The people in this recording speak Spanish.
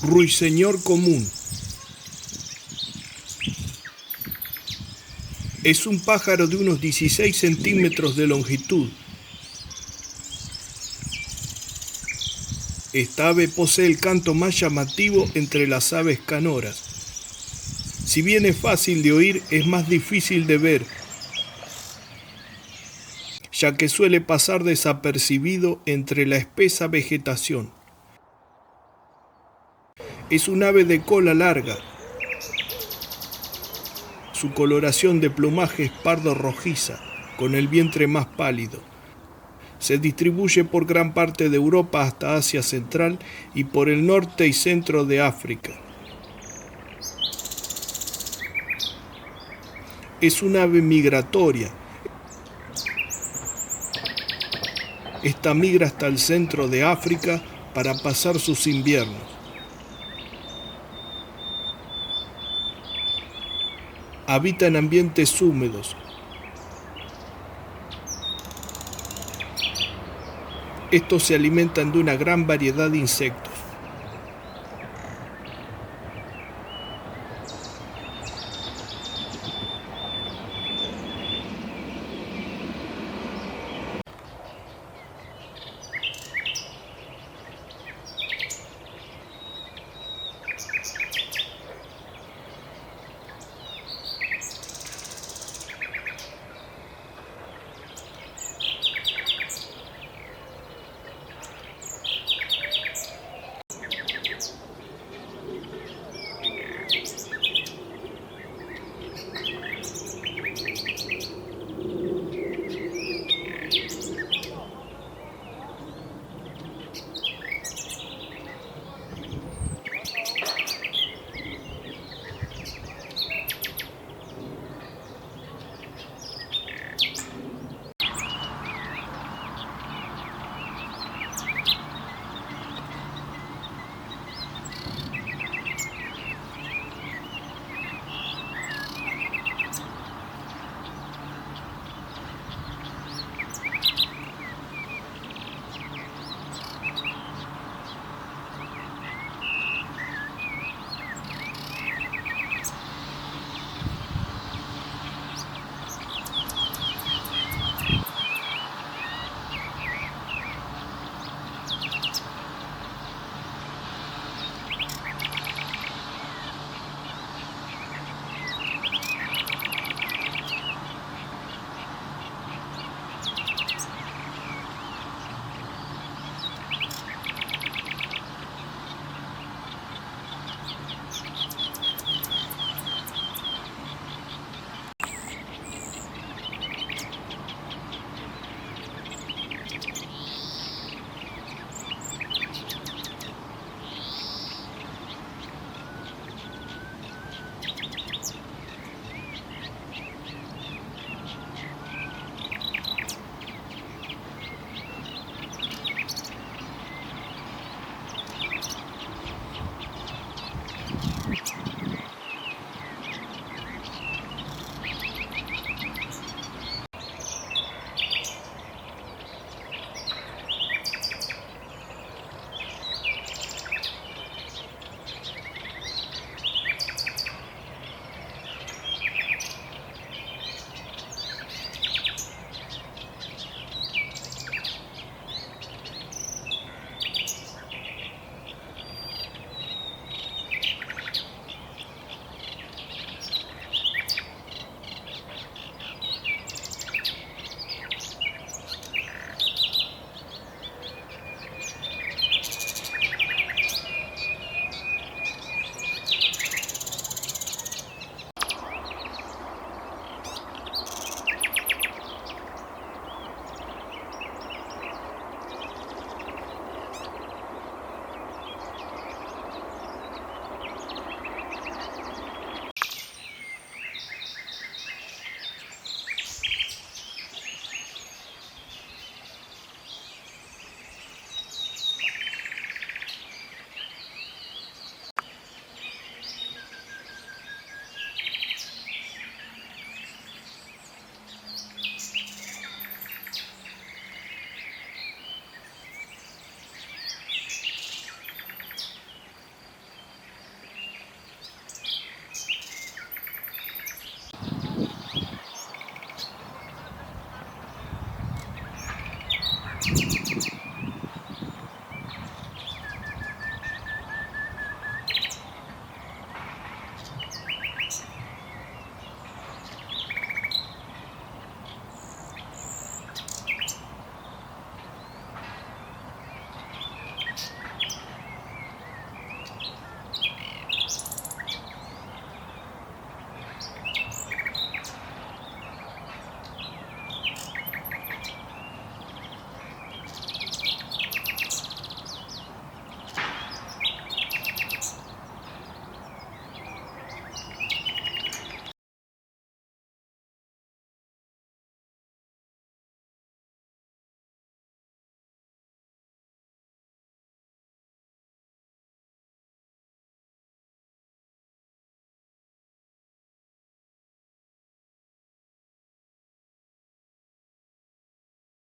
Ruiseñor común. Es un pájaro de unos 16 centímetros de longitud. Esta ave posee el canto más llamativo entre las aves canoras. Si bien es fácil de oír, es más difícil de ver, ya que suele pasar desapercibido entre la espesa vegetación. Es un ave de cola larga. Su coloración de plumaje es pardo rojiza, con el vientre más pálido. Se distribuye por gran parte de Europa hasta Asia Central y por el norte y centro de África. Es un ave migratoria. Esta migra hasta el centro de África para pasar sus inviernos. Habita en ambientes húmedos. Estos se alimentan de una gran variedad de insectos.